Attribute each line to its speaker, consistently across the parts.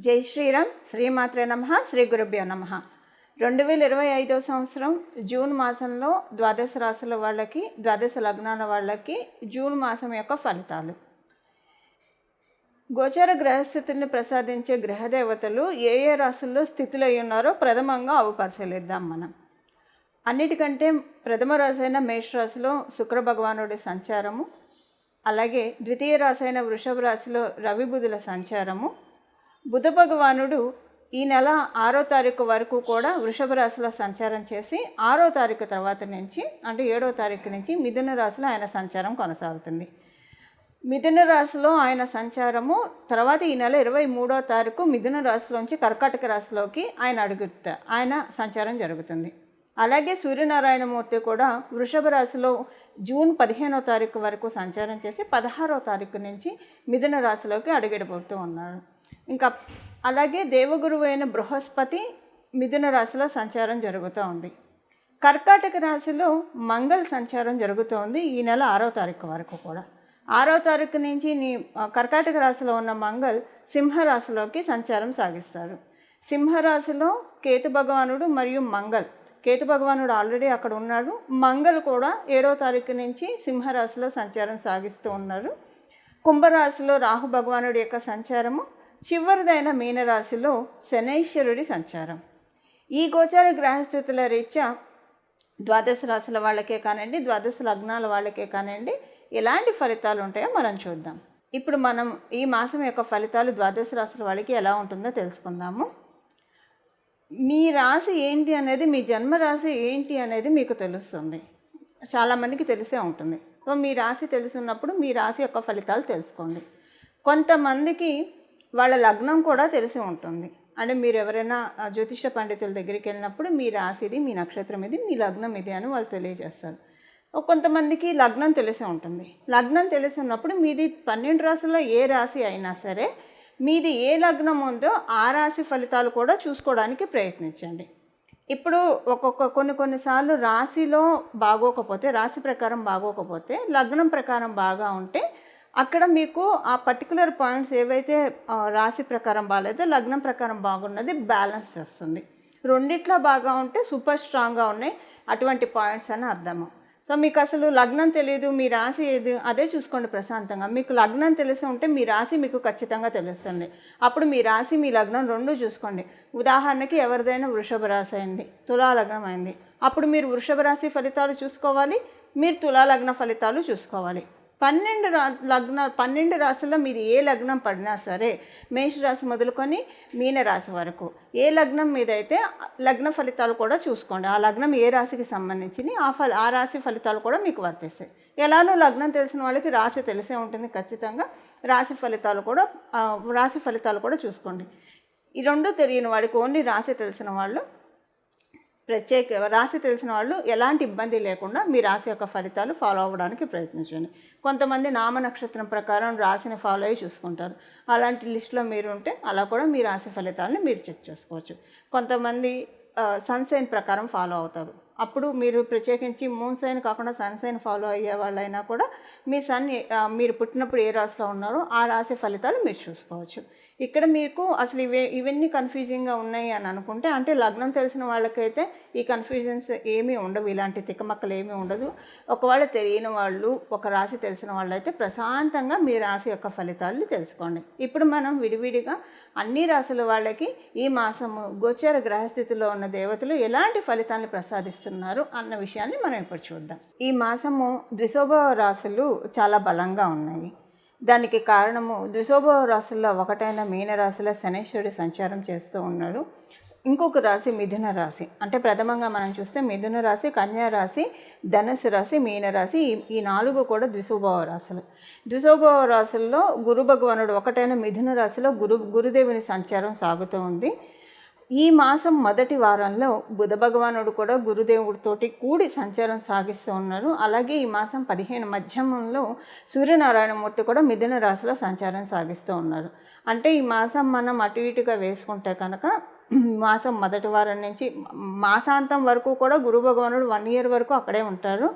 Speaker 1: జై శ్రీరామ్. శ్రీమాత్రే నమః. శ్రీ గురుభ్యో నమః. 2025 సంవత్సరం జూన్ మాసంలో ద్వాదశ రాశుల వాళ్ళకి, ద్వాదశ లగ్నాల వాళ్ళకి జూన్ మాసం యొక్క ఫలితాలు. గోచర గ్రహస్థితుల్ని ప్రసాదించే గ్రహదేవతలు ఏ ఏ రాశుల్లో స్థితులు అయి ఉన్నారో ప్రథమంగా అవి పరిశీలిద్దాం మనం. అన్నిటికంటే ప్రథమ రాశి అయిన మేషరాశిలో శుక్ర భగవానుడి సంచారము, అలాగే ద్వితీయ రాశి అయిన వృషభ రాశిలో రవి బుధుల సంచారము, బుధ భగవానుడు ఈ నెల 6వ తారీఖు వరకు కూడా వృషభ రాశిలో సంచారం చేసి 6వ తారీఖు తర్వాత నుంచి అంటే 7వ తారీఖు నుంచి మిథున రాశిలో ఆయన సంచారం కొనసాగుతుంది. మిథున రాశిలో ఆయన సంచారము తర్వాత ఈ నెల 23వ తారీఖు మిథున రాశిలోంచి కర్కాటక రాశిలోకి ఆయన సంచారం జరుగుతుంది. అలాగే సూర్యనారాయణమూర్తి కూడా వృషభ రాశిలో జూన్ 15వ తారీఖు వరకు సంచారం చేసి 16వ తారీఖు నుంచి మిథున రాశిలోకి అడుగిడబోతూ ఉన్నాడు. ఇంకా అలాగే దేవగురువు అయిన బృహస్పతి మిథున రాశిలో సంచారం జరుగుతూ ఉంది. కర్కాటక రాశిలో మంగళ సంచారం జరుగుతోంది ఈ నెల 6వ తారీఖు వరకు కూడా. 6వ తారీఖు నుంచి కర్కాటక రాశిలో ఉన్న మంగళ సింహరాశిలోకి సంచారం సాగిస్తారు. సింహరాశిలో కేతు భగవానుడు మరియు కేతు భగవానుడు ఆల్రెడీ అక్కడ ఉన్నాడు. మంగళ కూడా 7వ తారీఖు నుంచి సింహరాశిలో సంచారం సాగిస్తూ ఉన్నారు. కుంభరాశిలో రాహు భగవానుడి యొక్క సంచారము, చివరిదైన మీనరాశిలో శనైశ్వరుడి సంచారం. ఈ గోచార గ్రహస్థితుల రీత్యా ద్వాదశ రాశుల వాళ్ళకే కానివ్వండి, ద్వాదశ లగ్నాల వాళ్ళకే కానివ్వండి ఎలాంటి ఫలితాలు ఉంటాయో మనం చూద్దాం. ఇప్పుడు మనం ఈ మాసం యొక్క ఫలితాలు ద్వాదశ రాశుల వాళ్ళకి ఎలా ఉంటుందో తెలుసుకుందాము. మీ రాశి ఏంటి అనేది, మీ జన్మరాశి ఏంటి అనేది మీకు తెలుస్తుంది. చాలామందికి తెలిసే ఉంటుంది. సో మీ రాశి తెలుసున్నప్పుడు మీ రాశి యొక్క ఫలితాలు తెలుసుకోండి. కొంతమందికి వాళ్ళ లగ్నం కూడా తెలిసి ఉంటుంది. అంటే మీరు ఎవరైనా జ్యోతిష పండితుల దగ్గరికి వెళ్ళినప్పుడు మీ రాశి ఇది, మీ నక్షత్రం ఇది, మీ లగ్నం ఇది అని వాళ్ళు తెలియజేస్తారు. కొంతమందికి లగ్నం తెలిసి ఉంటుంది. లగ్నం తెలిసి ఉన్నప్పుడు మీది 12 రాశుల్లో ఏ రాశి అయినా సరే మీది ఏ లగ్నం ఉందో ఆ రాశి ఫలితాలు కూడా చూసుకోవడానికి ప్రయత్నించండి. ఇప్పుడు కొన్నిసార్లు రాశిలో బాగోకపోతే, రాశి ప్రకారం బాగోకపోతే లగ్నం ప్రకారం బాగా ఉంటే అక్కడ మీకు ఆ పర్టికులర్ పాయింట్స్ ఏవైతే రాశి ప్రకారం బాగాలేదో లగ్నం ప్రకారం బాగున్నది బ్యాలెన్స్ చేస్తుంది. రెండిట్లో బాగా ఉంటే సూపర్ స్ట్రాంగ్గా ఉన్నాయి అటువంటి పాయింట్స్ అని అర్థము. సో మీకు అసలు లగ్నం తెలియదు, మీ రాశి ఏది అదే చూసుకోండి ప్రశాంతంగా. మీకు లగ్నం తెలిసి ఉంటే మీ రాశి మీకు ఖచ్చితంగా తెలుస్తుంది. అప్పుడు మీ రాశి మీ లగ్నం రెండు చూసుకోండి. ఉదాహరణకి ఎవరిదైనా వృషభ రాశి అయింది, తులా లగ్నం అయింది, అప్పుడు మీరు వృషభ రాశి ఫలితాలు చూసుకోవాలి, మీరు తులా లగ్న ఫలితాలు చూసుకోవాలి. 12 రాశుల్లో మీరు ఏ లగ్నం పడినా సరే, మేషరాశి మొదలుకొని మీనరాశి వరకు ఏ లగ్నం మీద అయితే లగ్న ఫలితాలు కూడా చూసుకోండి. ఆ లగ్నం ఏ రాశికి సంబంధించి ఆ రాశి ఫలితాలు కూడా మీకు వర్తిస్తాయి. ఎలానో లగ్నం తెలిసిన వాళ్ళకి రాశి తెలిసే ఉంటుంది ఖచ్చితంగా. రాశి ఫలితాలు కూడా చూసుకోండి. ఈ రెండు తెలియని వాడికి ఓన్లీ రాశి తెలిసిన వాళ్ళు రాశి తెలిసిన వాళ్ళు ఎలాంటి ఇబ్బంది లేకుండా మీ రాశి యొక్క ఫలితాలు ఫాలో అవ్వడానికి ప్రయత్నించండి. కొంతమంది నామ నక్షత్రం ప్రకారం రాశిని ఫాలో అయ్యి చూసుకుంటారు. అలాంటి లిస్టులో మీరు ఉంటే అలా కూడా మీ రాశి ఫలితాలను మీరు చెక్ చేసుకోవచ్చు. కొంతమంది సన్సైన్ ప్రకారం ఫాలో అవుతారు. అప్పుడు మీరు ప్రత్యేకించి మూన్ సైన్ కాకుండా సన్సైన్ ఫాలో అయ్యే వాళ్ళైనా కూడా మీ మీరు పుట్టినప్పుడు ఏ రాశిలో ఉన్నారో ఆ రాశి ఫలితాలు మీరు చూసుకోవచ్చు. ఇక్కడ మీకు అసలు ఇవన్నీ కన్ఫ్యూజింగ్గా ఉన్నాయి అని అనుకుంటే, అంటే లగ్నం తెలిసిన వాళ్ళకైతే ఈ కన్ఫ్యూజన్స్ ఏమీ ఉండవు, ఇలాంటి తిక్కమక్కలు ఏమీ ఉండదు. ఒకవేళ తెలియని వాళ్ళు, ఒక రాశి తెలిసిన వాళ్ళు అయితే ప్రశాంతంగా మీ రాశి యొక్క ఫలితాలను తెలుసుకోండి. ఇప్పుడు మనం విడివిడిగా అన్ని రాశుల వాళ్ళకి ఈ మాసము గోచర గ్రహస్థితిలో ఉన్న దేవతలు ఎలాంటి ఫలితాలను ప్రసాదిస్తున్నారు అన్న విషయాన్ని మనం ఇప్పుడు చూద్దాం. ఈ మాసము ద్విశోభ రాశులు చాలా బలంగా ఉన్నాయి. దానికి కారణము ద్విశోభ రాశుల్లో ఒకటైన మీనరాశిలో శనైశ్వరుడు సంచారం చేస్తూ ఉన్నాడు. ఇంకొక రాశి మిథున రాశి. అంటే ప్రథమంగా మనం చూస్తే మిథున రాశి, కన్యా రాశి, ధనుసు రాశి, మీనరాశి ఈ 4 కూడా ద్విశోభ రాశులు. ద్విశోభ రాశుల్లో గురు భగవానుడు ఒకటైన మిథున రాశిలో గురుదేవుని సంచారం సాగుతూ ఉంది. ఈ మాసం మొదటి వారంలో బుధ భగవానుడు కూడా గురుదేవుడితోటి కూడి సంచారం సాగిస్తూ ఉన్నారు. అలాగే ఈ మాసం 15 మధ్యమంలో సూర్యనారాయణమూర్తి కూడా మిథున రాశిలో సంచారం సాగిస్తూ ఉన్నారు. అంటే ఈ మాసం మనం అటు ఇటుగా వేసుకుంటే కనుక మాసం మొదటి వారం నుంచి మాసాంతం వరకు కూడా గురు భగవానుడు 1 year వరకు అక్కడే ఉంటారు.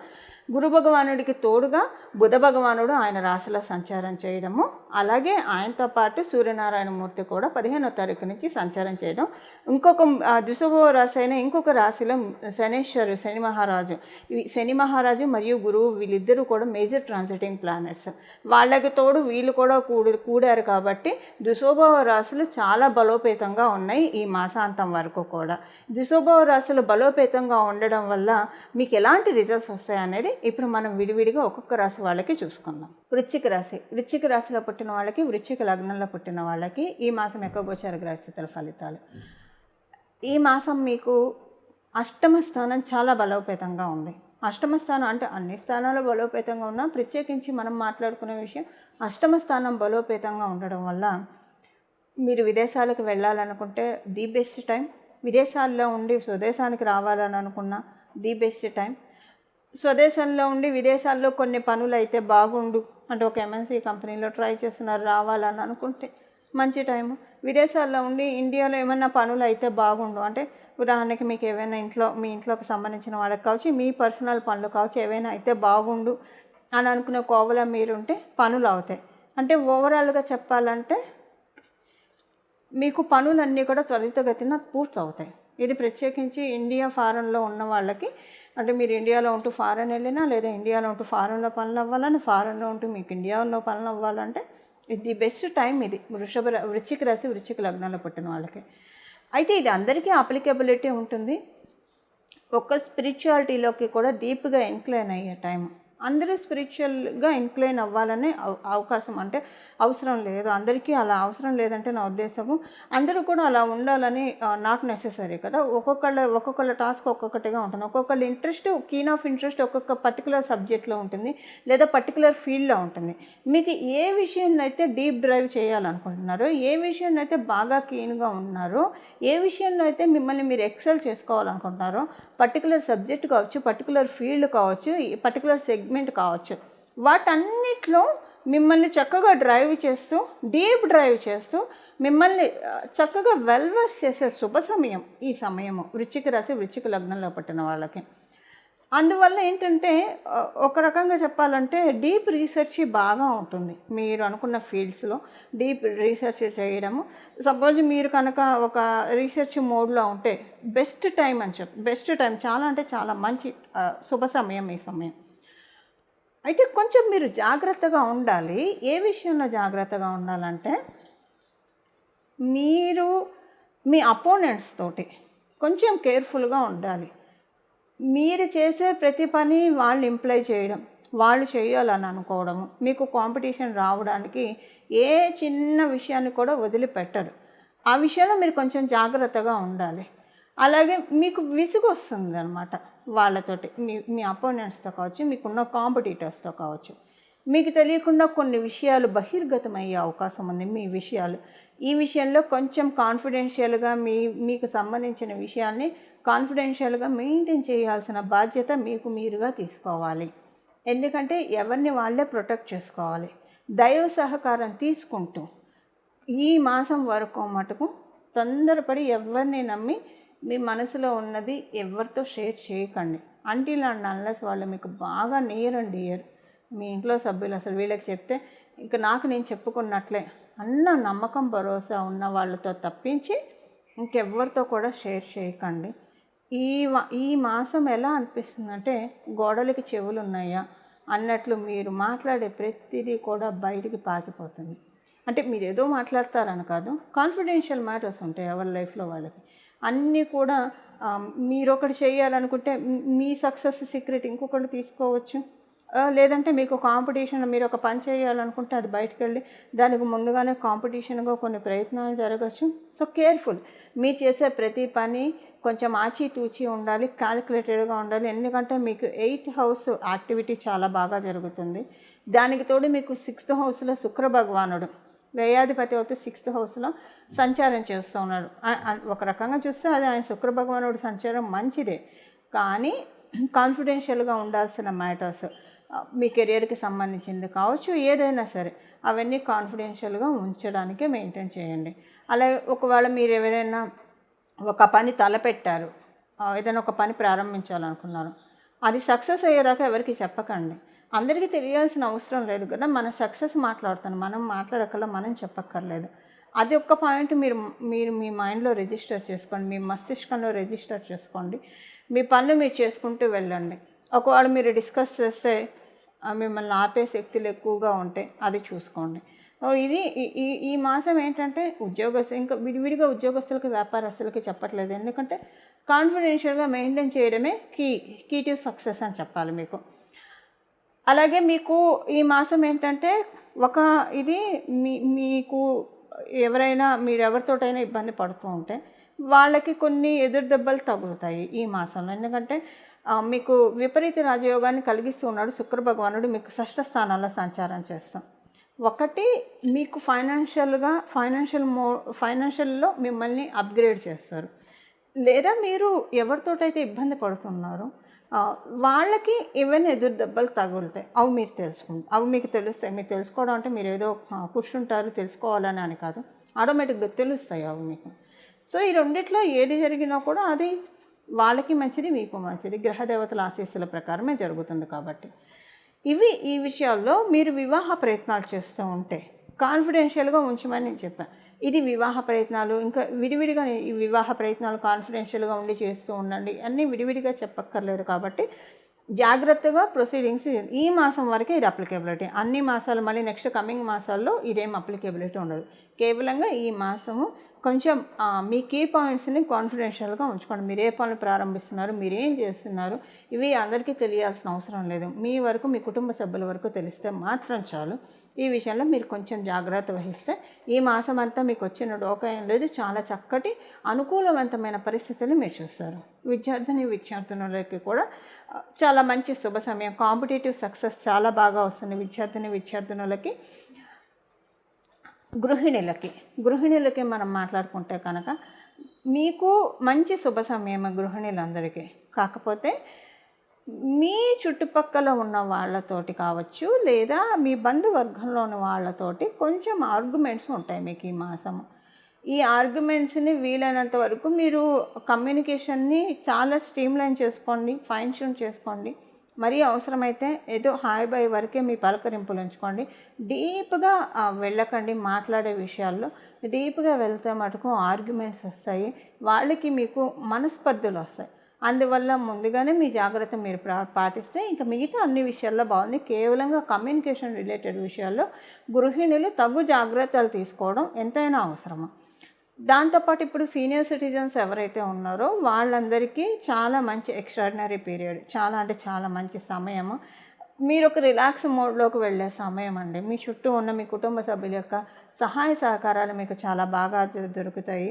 Speaker 1: గురు భగవానుడికి తోడుగా బుధ భగవానుడు ఆయన రాశిలో సంచారం చేయడము, అలాగే ఆయనతో పాటు సూర్యనారాయణమూర్తి కూడా 15వ తారీఖు నుంచి సంచారం చేయడం. ఇంకొక ద్విశుభ రాశి అయిన ఇంకొక రాశిలో శని మహారాజు మరియు గురువు వీళ్ళిద్దరూ కూడా మేజర్ ట్రాన్సిటింగ్ ప్లానెట్స్. వాళ్ళకి తోడు వీళ్ళు కూడా కూడారు కాబట్టి ద్విశుభ రాశులు చాలా బలోపేతంగా ఉన్నాయి ఈ మాసాంతం వరకు కూడా. ద్విశుభ రాశులు బలోపేతంగా ఉండడం వల్ల మీకు ఎలాంటి రిజల్ట్స్ వస్తాయి అనేది ఇప్పుడు మనం విడివిడిగా ఒక్కొక్క రాశి వాళ్ళకి చూసుకుందాం. వృశ్చిక రాశిలో పుట్టిన వాళ్ళకి, వృశ్చిక లగ్నంలో పుట్టిన వాళ్ళకి ఈ మాసం యొక్క గోచార గ్రహస్థితుల ఫలితాలు. ఈ మాసం మీకు అష్టమ స్థానం చాలా బలోపేతంగా ఉంది. అష్టమ స్థానం అంటే అన్ని స్థానాలు బలోపేతంగా ఉన్నా ప్రత్యేకించి మనం మాట్లాడుకునే విషయం అష్టమ స్థానం బలోపేతంగా ఉండడం వల్ల మీరు విదేశాలకు వెళ్ళాలనుకుంటే ది బెస్ట్ టైం, విదేశాల్లో ఉండి స్వదేశానికి రావాలని అనుకున్నా ది బెస్ట్ టైం. స్వదేశంలో ఉండి విదేశాల్లో కొన్ని పనులు అయితే బాగుండు అంటే ఒక ఎంఎన్సీ కంపెనీలో ట్రై చేస్తున్నారు రావాలని అనుకుంటే మంచి టైము. విదేశాల్లో ఉండి ఇండియాలో ఏమైనా పనులు అయితే బాగుండు అంటే ఉదాహరణకి మీకు ఏవైనా మీ ఇంట్లోకి సంబంధించిన వాళ్ళకి కావచ్చు, మీ పర్సనల్ పనులు కావచ్చు, ఏవైనా అయితే బాగుండు అని అనుకునే కోవలో మీరుంటే పనులు అవుతాయి. అంటే ఓవరాల్గా చెప్పాలంటే మీకు పనులన్నీ కూడా త్వరితగతిన పూర్తవుతాయి. ఇది ప్రత్యేకించి ఇండియా ఫారెన్లో ఉన్న వాళ్ళకి, అంటే మీరు ఇండియాలో ఉంటూ ఫారెన్ వెళ్ళినా లేదా ఇండియాలో ఉంటూ ఫారెన్లో పనులు అవ్వాలని, ఫారెన్లో ఉంటూ మీకు ఇండియాలో పనులు అవ్వాలంటే ఇది బెస్ట్ టైం. ఇది వృశ్చిక రాశి వృశ్చిక లగ్నంలో పుట్టిన వాళ్ళకి. అయితే ఇది అందరికీ అప్లికబిలిటీ ఉంటుంది. ఒక్క స్పిరిచువాలిటీలోకి కూడా డీప్గా ఇన్క్లైన్ అయ్యే టైం. అందరూ స్పిరిచువల్గా ఇన్క్లైన్ అవ్వాలనే అవకాశం అంటే అవసరం లేదు. అందరికీ అలా అవసరం లేదంటే నా ఉద్దేశము అందరూ కూడా అలా ఉండాలని నాట్ నెసెసరీ కదా. ఒక్కొక్కళ్ళ టాస్క్ ఒక్కొక్కటిగా ఉంటుంది. ఒక్కొక్కళ్ళ ఇంట్రెస్ట్, కీన్ ఆఫ్ ఇంట్రెస్ట్ ఒక్కొక్క పర్టికులర్ సబ్జెక్ట్లో ఉంటుంది లేదా పర్టికులర్ ఫీల్డ్లో ఉంటుంది. మీకు ఏ విషయాన్ని అయితే డీప్ డ్రైవ్ చేయాలనుకుంటున్నారో, ఏ విషయాన్ని అయితే బాగా కీన్గా ఉన్నారో, ఏ విషయంలో అయితే మిమ్మల్ని మీరు ఎక్సెల్ చేసుకోవాలనుకుంటున్నారో, పర్టికులర్ సబ్జెక్ట్ కావచ్చు, పర్టికులర్ ఫీల్డ్ కావచ్చు, పర్టికులర్ సెగ్మెంట్ కావచ్చు, వాటన్నిటిలో మిమ్మల్ని చక్కగా డ్రైవ్ చేస్తూ, డీప్ డ్రైవ్ చేస్తూ మిమ్మల్ని చక్కగా వెల్వర్స్ చేసే శుభ సమయం ఈ సమయము వృశ్చిక రాశి వృశ్చిక లగ్నంలో పుట్టిన వాళ్ళకి. అందువల్ల ఏంటంటే ఒక రకంగా చెప్పాలంటే డీప్ రీసెర్చ్ బాగా ఉంటుంది. మీరు అనుకున్న ఫీల్డ్స్లో డీప్ రీసెర్చ్ చేయడము. సపోజ్ మీరు కనుక ఒక రీసెర్చ్ మోడ్లో ఉంటే బెస్ట్ టైం బెస్ట్ టైం, చాలా అంటే చాలా మంచి శుభ సమయం ఈ సమయం. అయితే కొంచెం మీరు జాగ్రత్తగా ఉండాలి. ఏ విషయంలో జాగ్రత్తగా ఉండాలంటే మీరు మీ అపోనెంట్స్ తోటి కొంచెం కేర్ఫుల్గా ఉండాలి. మీరు చేసే ప్రతి పని వాళ్ళు ఇంప్లై చేయడం, వాళ్ళు చేయాలని అనుకోవడము, మీకు కాంపిటీషన్ రావడానికి ఏ చిన్న విషయాన్ని కూడా వదిలిపెట్టరు. ఆ విషయంలో మీరు కొంచెం జాగ్రత్తగా ఉండాలి. అలాగే మీకు విసుగు వస్తుంది అనమాట వాళ్ళతోటి, మీ అపోనెంట్స్తో కావచ్చు, మీకున్న కాంపిటీటర్స్తో కావచ్చు. మీకు తెలియకుండా కొన్ని విషయాలు బహిర్గతమయ్యే అవకాశం ఉంది. మీ విషయాలు ఈ విషయంలో కొంచెం కాన్ఫిడెన్షియల్గా మీకు సంబంధించిన విషయాల్ని కాన్ఫిడెన్షియల్గా మెయింటైన్ చేయాల్సిన బాధ్యత మీకు మీరుగా తీసుకోవాలి. ఎందుకంటే ఎవరిని వాళ్ళే ప్రొటెక్ట్ చేసుకోవాలి. దైవ సహకారం తీసుకుంటూ ఈ మాసం వరకు మటుకు తొందరపడి ఎవరిని నమ్మి మీ మనసులో ఉన్నది ఎవరితో షేర్ చేయకండి. అంటిల్ అండ్ అన్లెస్ వాళ్ళు మీకు బాగా నియర్ అండ్ డియర్, మీ ఇంట్లో సభ్యులు అసలు వీళ్ళకి చెప్తే ఇంకా నాకు నేను చెప్పుకున్నట్లే అన్న నమ్మకం భరోసా ఉన్న వాళ్ళతో తప్పించి ఇంకెవ్వరితో కూడా షేర్ చేయకండి. ఈ మాసం ఎలా అనిపిస్తుందంటే గోడలకి చెవులు ఉన్నాయా అన్నట్లు మీరు మాట్లాడే ప్రతిదీ కూడా బయటికి పాకిపోతుంది. అంటే మీరు ఏదో మాట్లాడతారని కాదు, కాన్ఫిడెన్షియల్ మ్యాటర్స్ ఉంటాయి ఎవరి లైఫ్లో వాళ్ళకి. అన్నీ కూడా మీరు ఒకటి చేయాలనుకుంటే మీ సక్సెస్ సీక్రెట్ ఇంకొకళ్ళు తీసుకోవచ్చు. లేదంటే మీకు కాంపిటీషన్, మీరు ఒక పని చేయాలనుకుంటే అది బయటకు వెళ్ళి దానికి ముందుగానే కాంపిటీషన్గా కొన్ని ప్రయత్నాలు జరగచ్చు. So careful. మీరు చేసే ప్రతి పని కొంచెం ఆచితూచి ఉండాలి, క్యాలిక్యులేటెడ్గా ఉండాలి. ఎందుకంటే మీకు 8th హౌస్ యాక్టివిటీ చాలా బాగా జరుగుతుంది. దానికి తోడు మీకు 6th హౌస్లో శుక్ర భగవానుడు వ్యయాధిపతి అవుతూ 6th హౌస్లో సంచారం చేస్తూ ఉన్నాడు. ఒక రకంగా చూస్తే అది ఆయన శుక్ర భగవానుడు సంచారం మంచిదే, కానీ కాన్ఫిడెన్షియల్గా ఉండాల్సిన మ్యాటర్స్, మీ కెరియర్కి సంబంధించింది కావచ్చు, ఏదైనా సరే అవన్నీ కాన్ఫిడెన్షియల్గా ఉంచడానికే మెయింటైన్ చేయండి. అలాగే ఒకవేళ మీరు ఎవరైనా ఒక పని తలపెట్టారు, ఏదైనా ఒక పని ప్రారంభించాలనుకున్నారు, అది సక్సెస్ అయ్యేదాకా ఎవరికి చెప్పకండి. అందరికీ తెలియాల్సిన అవసరం లేదు కదా. మన సక్సెస్ మాట్లాడుతాను, మనం మాట్లాడకల్లా మనం చెప్పక్కర్లేదు. అది ఒక్క పాయింట్ మీరు మీరు మీ మైండ్లో రిజిస్టర్ చేసుకోండి, మీ మస్తిష్కంలో రిజిస్టర్ చేసుకోండి. మీ పనులు మీరు చేసుకుంటూ వెళ్ళండి. ఒకవేళ మీరు డిస్కస్ చేస్తే మిమ్మల్ని ఆపే శక్తులు ఎక్కువగా ఉంటే అది చూసుకోండి. ఇది ఈ మాసం ఏంటంటే ఇంకా విడివిడిగా ఉద్యోగస్తులకి వ్యాపారస్తులకి చెప్పట్లేదు. ఎందుకంటే కాన్ఫిడెన్షియల్గా మెయింటైన్ చేయడమే కీ టు సక్సెస్ అని చెప్పాలి మీకు. అలాగే మీకు ఈ మాసం ఏంటంటే ఇది మీకు ఎవరైనా మీరు ఎవరితోటైనా ఇబ్బంది పడుతూ ఉంటే వాళ్ళకి కొన్ని ఎదురు దెబ్బలు తగులుతాయి ఈ మాసంలో. ఎందుకంటే మీకు విపరీత రాజయోగాన్ని కలిగిస్తూ ఉన్నాడు శుక్ర భగవానుడు. మీకు షష్ఠ స్థానాల్లో సంచారం చేస్తాం. ఒకటి మీకు ఫైనాన్షియల్లో మిమ్మల్ని అప్గ్రేడ్ చేస్తారు. లేదా మీరు ఎవరితోటైతే ఇబ్బంది పడుతున్నారో వాళ్ళకి ఏవైనా ఎదురు దెబ్బలు తగులుతాయి. అవి మీరు అవి మీకు తెలుస్తాయి. మీరు తెలుసుకోవడం అంటే మీరు ఏదో కూర్చుంటారు తెలుసుకోవాలని అని కాదు, ఆటోమేటిక్గా తెలుస్తాయి అవి మీకు. సో ఈ రెండిట్లో ఏది జరిగినా కూడా అది వాళ్ళకి మంచిది, మీకు మంచిది. గ్రహదేవతల ఆశీస్సుల ప్రకారమే జరుగుతుంది. కాబట్టి ఈ విషయాల్లో మీరు వివాహ ప్రయత్నాలు చేస్తూ ఉంటే కాన్ఫిడెన్షియల్గా ఉంచమని నేను చెప్పాను. ఇది వివాహ ప్రయత్నాలు, ఇంకా విడివిడిగా ఈ వివాహ ప్రయత్నాలు కాన్ఫిడెన్షియల్గా ఉండి చేస్తూ ఉండండి. అన్నీ విడివిడిగా చెప్పక్కర్లేదు. కాబట్టి జాగ్రత్తగా ప్రొసీడింగ్స్ ఈ మాసం వరకే ఇది అప్లికేబిలిటీ. అన్ని మాసాలు మళ్ళీ నెక్స్ట్ కమింగ్ మాసాల్లో ఇదేం అప్లికేబిలిటీ ఉండదు. కేవలంగా ఈ మాసము కొంచెం మీ కీ పాయింట్స్ని కాన్ఫిడెన్షియల్గా ఉంచుకోండి. మీరు ఏ పనులు ప్రారంభిస్తున్నారు, మీరేం చేస్తున్నారు, ఇవి అందరికీ తెలియాల్సిన అవసరం లేదు. మీ వరకు, మీ కుటుంబ సభ్యుల వరకు తెలిస్తే మాత్రం చాలు. ఈ విషయంలో మీరు కొంచెం జాగ్రత్త వహిస్తే ఈ మాసం అంతా మీకు వచ్చిన డోకా ఏం లేదు. చాలా చక్కటి అనుకూలవంతమైన పరిస్థితులు మీరు చూస్తారు. విద్యార్థులకి కూడా చాలా మంచి శుభ సమయం. కాంపిటేటివ్ సక్సెస్ చాలా బాగా వస్తుంది విద్యార్థులకి. గృహిణులకి మనం మాట్లాడుకుంటే కనుక మీకు మంచి శుభ సమయం గృహిణులందరికీ. కాకపోతే మీ చుట్టుపక్కల ఉన్న వాళ్ళతోటి కావచ్చు, లేదా మీ బంధువర్గంలో ఉన్న వాళ్ళతోటి కొంచెం ఆర్గ్యుమెంట్స్ ఉంటాయి మీకు ఈ మాసము. ఈ ఆర్గ్యుమెంట్స్ని వీలైనంత వరకు మీరు కమ్యూనికేషన్ని చాలా స్ట్రీమ్లైన్ చేసుకోండి, ఫైన్ ట్యూన్ చేసుకోండి. మరీ అవసరమైతే ఏదో హాయ్ బై వరకే మీ పలకరింపులు ఉంచుకోండి. డీప్గా వెళ్ళకండి. మాట్లాడే విషయాల్లో డీప్గా వెళ్తే మటుకు ఆర్గ్యుమెంట్స్ వస్తాయి, వాళ్ళకి మీకు మనస్పర్ధలు వస్తాయి. అందువల్ల ముందుగానే మీ జాగ్రత్త మీరు పాటిస్తే ఇంకా మిగతా అన్ని విషయాల్లో బాగుంది. కేవలంగా కమ్యూనికేషన్ రిలేటెడ్ విషయాల్లో గృహిణులు తగు జాగ్రత్తలు తీసుకోవడం ఎంతైనా అవసరము. దాంతోపాటు ఇప్పుడు సీనియర్ సిటిజన్స్ ఎవరైతే ఉన్నారో వాళ్ళందరికీ చాలా మంచి ఎక్స్ట్రాడినరీ పీరియడ్, చాలా మంచి సమయము. మీరు ఒక రిలాక్స్ మోడ్లోకి వెళ్ళే సమయం అండి. మీ చుట్టూ ఉన్న మీ కుటుంబ సభ్యుల యొక్క సహాయ సహకారాలు మీకు చాలా బాగా దొరుకుతాయి.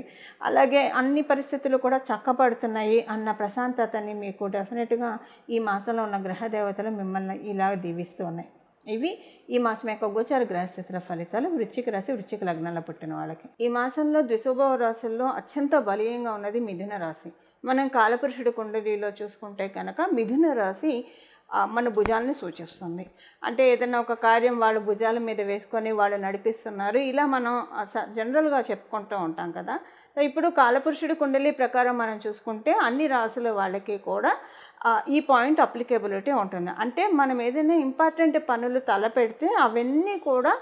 Speaker 1: అలాగే అన్ని పరిస్థితులు కూడా చక్కబడుతున్నాయి అన్న ప్రశాంతతని మీకు డెఫినెట్గా ఈ మాసంలో ఉన్న గ్రహదేవతలు మిమ్మల్ని ఇలా దీవిస్తూ ఉన్నాయి. ఇవి ఈ మాసం యొక్క గోచార గ్రహస్థితుల ఫలితాలు. వృశ్చిక రాశి, వృశ్చిక లగ్నంలో పుట్టిన వాళ్ళకి ఈ మాసంలో ద్విశోభవ రాశుల్లో అత్యంత బలీయంగా ఉన్నది మిథున రాశి. మనం కాలపురుషుడు కుండలిలో చూసుకుంటే కనుక మిథున రాశి మన భుజాలను సూచిస్తుంది. అంటే ఏదైనా ఒక కార్యం వాళ్ళు భుజాల మీద వేసుకొని వాళ్ళు నడిపిస్తున్నారు, ఇలా మనం జనరల్గా చెప్పుకుంటూ ఉంటాం కదా. ఇప్పుడు కాలపురుషుడి కుండలి ప్రకారం మనం చూసుకుంటే అన్ని రాశుల వాళ్ళకి కూడా ఈ పాయింట్ అప్లికేబిలిటీ ఉంటుంది. అంటే మనం ఏదైనా ఇంపార్టెంట్ పనులు తలపెడితే అవన్నీ కూడా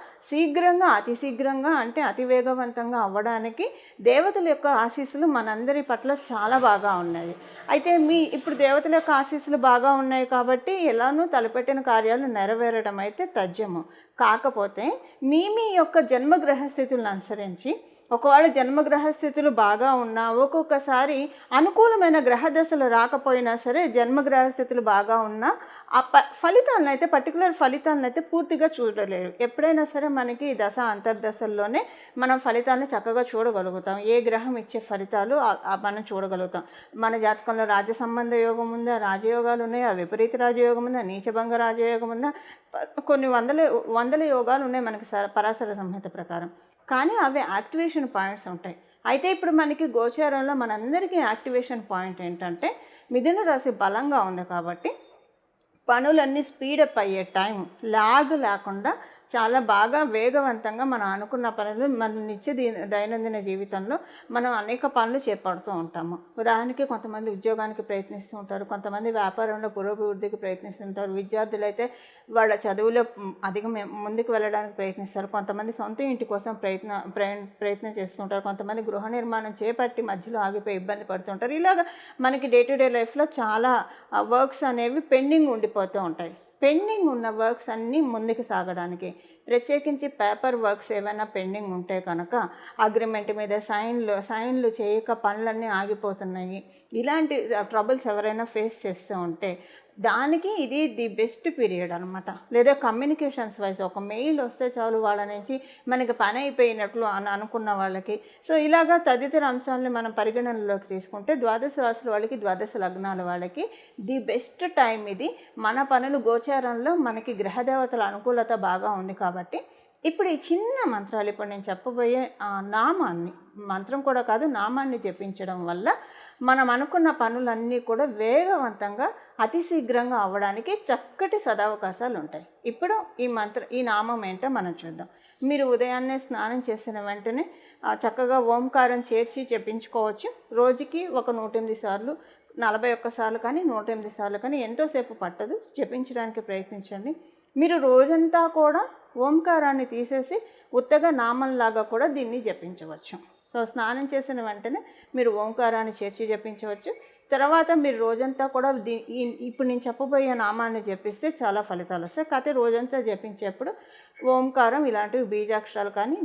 Speaker 1: అతి శీఘ్రంగా అంటే అతి వేగవంతంగా అవ్వడానికి దేవతల యొక్క ఆశీస్సులు మనందరి పట్ల చాలా బాగా ఉన్నాయి. అయితే ఇప్పుడు దేవతల యొక్క ఆశీస్సులు బాగా ఉన్నాయి కాబట్టి ఎలానూ తలపెట్టిన కార్యాలు నెరవేరడం అయితే తథ్యము. కాకపోతే మీ యొక్క జన్మగ్రహస్థితులను అనుసరించి ఒకవేళ జన్మగ్రహస్థితులు బాగా ఉన్నా, ఒక్కొక్కసారి అనుకూలమైన గ్రహదశలు రాకపోయినా సరే జన్మగ్రహస్థితులు బాగా ఉన్నా ఆ ఫలితాలను అయితే పర్టికులర్ ఫలితాలను అయితే పూర్తిగా చూడలేరు. ఎప్పుడైనా సరే మనకి దశ అంతర్దశల్లోనే మనం ఫలితాలను చక్కగా చూడగలుగుతాం. ఏ గ్రహం ఇచ్చే ఫలితాలు మనం చూడగలుగుతాం. మన జాతకంలో రాజ్య సంబంధ యోగం ఉందా, రాజయోగాలు ఉన్నాయా, విపరీత రాజయోగం ఉందా, నీచభంగ రాజయోగం ఉందా, కొన్ని వందల యోగాలు ఉన్నాయి మనకి పరాశర సంహిత ప్రకారం. కానీ అవి యాక్టివేషన్ పాయింట్స్ ఉంటాయి. అయితే ఇప్పుడు మనకి గోచారంలో మనందరికీ యాక్టివేషన్ పాయింట్ ఏంటంటే మిథున రాశి బలంగా ఉంది కాబట్టి పనులన్నీ స్పీడప్ అయ్యే టైం లాగ్ లేకుండా చాలా బాగా వేగవంతంగా మనం అనుకున్న పనులు మన దైనందిన జీవితంలో మనం అనేక పనులు చేపడుతూ ఉంటాము. ఉదాహరణకి కొంతమంది ఉద్యోగానికి ప్రయత్నిస్తూ ఉంటారు, కొంతమంది వ్యాపారంలో పురోభివృద్ధికి ప్రయత్నిస్తుంటారు, విద్యార్థులైతే వాళ్ళ చదువులో అధిక ముందుకు వెళ్ళడానికి ప్రయత్నిస్తారు, కొంతమంది సొంత ఇంటి కోసం ప్రయత్నం చేస్తుంటారు, కొంతమంది గృహ నిర్మాణం చేపట్టి మధ్యలో ఆగిపోయి ఇబ్బంది పడుతుంటారు. ఇలాగ మనకి డే టు డే లైఫ్లో చాలా వర్క్స్ అనేవి పెండింగ్ ఉండిపోతూ ఉంటాయి. పెండింగ్ ఉన్న వర్క్స్ అన్నీ ముందుకు సాగడానికి, ప్రత్యేకించి పేపర్ వర్క్స్ ఏమైనా పెండింగ్ ఉంటే కనుక అగ్రిమెంట్ మీద సైన్లు చేయక పనులన్నీ ఆగిపోతున్నాయి, ఇలాంటి ట్రబుల్స్ ఎవరైనా ఫేస్ చేస్తూ ఉంటే దానికి ఇది ది బెస్ట్ పీరియడ్ అనమాట. లేదా కమ్యూనికేషన్స్ వైజ్ ఒక మెయిల్ వస్తే చాలు వాళ్ళ నుంచి మనకి పని అయిపోయినట్లు అనుకున్న వాళ్ళకి. సో ఇలాగా తదితర అంశాలను మనం పరిగణనలోకి తీసుకుంటే ద్వాదశ రాశుల వాళ్ళకి, ద్వాదశ లగ్నాల వాళ్ళకి ది బెస్ట్ టైం ఇది. మన పనులు గోచారంలో మనకి గ్రహదేవతల అనుకూలత బాగా ఉంది కాబట్టి ఇప్పుడు ఈ చిన్న మంత్రాలు, ఇప్పుడు నేను చెప్పబోయే నామాన్ని, మంత్రం కూడా కాదు, నామాన్ని జపించడం వల్ల మనం అనుకున్న పనులన్నీ కూడా వేగవంతంగా అతి శీఘ్రంగా అవ్వడానికి చక్కటి సదవకాశాలు ఉంటాయి. ఇప్పుడు ఈ నామం ఏంటో మనం చూద్దాం. మీరు ఉదయాన్నే స్నానం చేసిన వెంటనే చక్కగా ఓంకారం చేర్చి జపించుకోవచ్చు. రోజుకి ఒక 108 సార్లు, 41 సార్లు కానీ 108 సార్లు కానీ, ఎంతోసేపు పట్టదు, జపించడానికి ప్రయత్నించండి. మీరు రోజంతా కూడా ఓంకారాన్ని తీసేసి ఉత్తగా నామంలాగా కూడా దీన్ని జపించవచ్చు. సో స్నానం చేసిన వెంటనే మీరు ఓంకారాన్ని చేర్చి జపించవచ్చు. తర్వాత మీరు రోజంతా కూడా ఇప్పుడు నేను చెప్పబోయే నామాన్ని జపిస్తే చాలా ఫలితాలు వస్తాయి. కాకపోతే రోజంతా జపించేప్పుడు ఓంకారం ఇలాంటివి బీజాక్షరాలు కానీ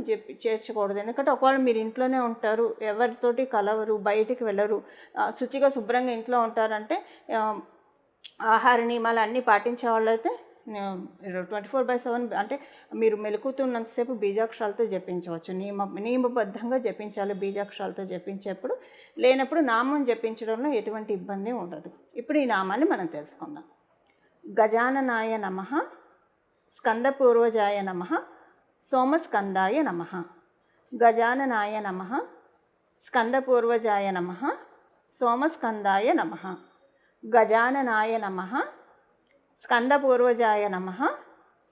Speaker 1: చేర్చకూడదు. ఎందుకంటే ఒకవేళ మీరు ఇంట్లోనే ఉంటారు, ఎవరితోటి కలవరు, బయటికి వెళ్ళరు, శుచిగా శుభ్రంగా ఇంట్లో ఉంటారంటే ఆహార నియమాలు అన్నీ పాటించే వాళ్ళైతే 24/7 అంటే మీరు మెలుకుతున్నంతసేపు బీజాక్షరాలతో జపించవచ్చు. నియమబద్ధంగా జపించాలి. బీజాక్షరాలతో జపించేప్పుడు, లేనప్పుడు నామం జపించడంలో ఎటువంటి ఇబ్బంది ఉండదు. ఇప్పుడు ఈ నామాన్ని మనం తెలుసుకుందాం. గజాననాయ నమః, స్కందపూర్వజాయ నమః, సోమస్కందాయ నమః. గజాననాయ నమః, స్కందపూర్వజాయ నమః, సోమస్కందాయ నమః. గజాననాయ నమః, స్కందపూర్వజాయ నమః,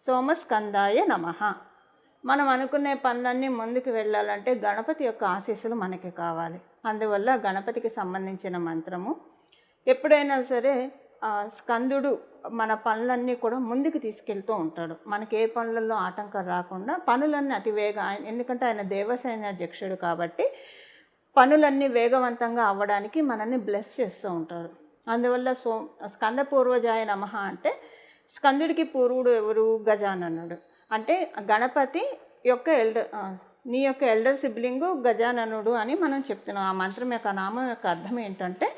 Speaker 1: సోమస్కందాయ నమః. మనం అనుకునే పనులన్నీ ముందుకు వెళ్ళాలంటే గణపతి యొక్క ఆశీస్సులు మనకి కావాలి. అందువల్ల గణపతికి సంబంధించిన మంత్రము ఎప్పుడైనా సరే స్కందుడు మన పనులన్నీ కూడా ముందుకు తీసుకెళ్తూ ఉంటాడు. మనకి ఏ పనులలో ఆటంకం రాకుండా పనులన్నీ ఎందుకంటే ఆయన దేవసైన్యాధ్యక్షుడు కాబట్టి పనులన్నీ వేగవంతంగా అవ్వడానికి మనల్ని బ్లెస్ చేస్తూ ఉంటాడు. అందువల్ల స్కంద పూర్వజాయ నమః అంటే స్కందుడికి పూర్వుడు ఎవరు? గజాననుడు. అంటే గణపతి యొక్క నీ యొక్క ఎల్డర్ సిబ్లింగు గజాననుడు అని మనం చెప్తున్నాం. ఆ మంత్రం యొక్క నామం యొక్క అర్థం ఏంటంటే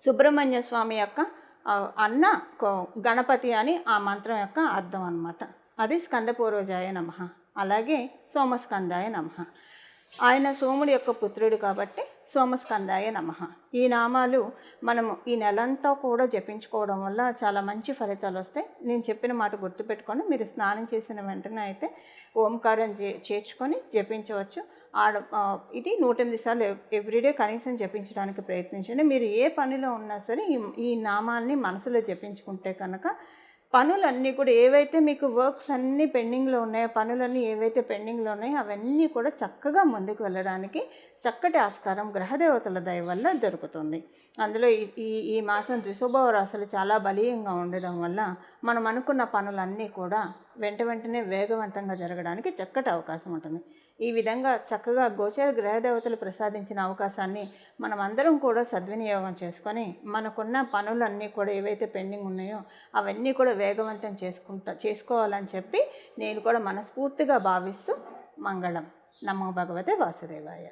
Speaker 1: సుబ్రహ్మణ్య స్వామి యొక్క అన్న గణపతి అని ఆ మంత్రం యొక్క అర్థం అన్నమాట. అది స్కంద పూర్వజాయ నమః. అలాగే సోమస్కందాయ నమః. ఆయన సోముడి యొక్క పుత్రుడు కాబట్టి సోమస్కందాయ నమః. ఈ నామాలు మనము ఈ నెలంతా కూడా జపించుకోవడం వల్ల చాలా మంచి ఫలితాలు వస్తాయి. నేను చెప్పిన మాట గుర్తుపెట్టుకొని మీరు స్నానం చేసిన వెంటనే అయితే ఓంకారం చేర్చుకొని జపించవచ్చు. ఇది 108 సార్లు ఎవ్రీడే కనీసం జపించడానికి ప్రయత్నించండి. మీరు ఏ పనిలో ఉన్నా సరే ఈ నామాల్ని మనసులో జపించుకుంటే కనుక పనులన్నీ కూడా ఏవైతే మీకు వర్క్స్ అన్నీ పెండింగ్లో ఉన్నాయో, పనులన్నీ ఏవైతే పెండింగ్లో ఉన్నాయో అవన్నీ కూడా చక్కగా ముందుకు వెళ్ళడానికి చక్కటి ఆస్కారం గ్రహదేవతల దయ వల్ల దొరుకుతుంది. అందులో ఈ మాసం ద్విశోభవ రాశులు చాలా బలీయంగా ఉండడం వల్ల మనం అనుకున్న పనులన్నీ కూడా వెంటనే వేగవంతంగా జరగడానికి చక్కటి అవకాశం ఉంటుంది. ఈ విధంగా చక్కగా గోచర గ్రహదేవతలు ప్రసాదించిన అవకాశాన్ని మనం అందరం కూడా సద్వినియోగం చేసుకొని మనకున్న పనులన్నీ కూడా ఏవైతే పెండింగ్ ఉన్నాయో అవన్నీ కూడా వేగవంతం చేసుకోవాలని చెప్పి నేను కూడా మనస్ఫూర్తిగా భావిస్తూ మంగళం. నమో భగవతే వాసుదేవాయ.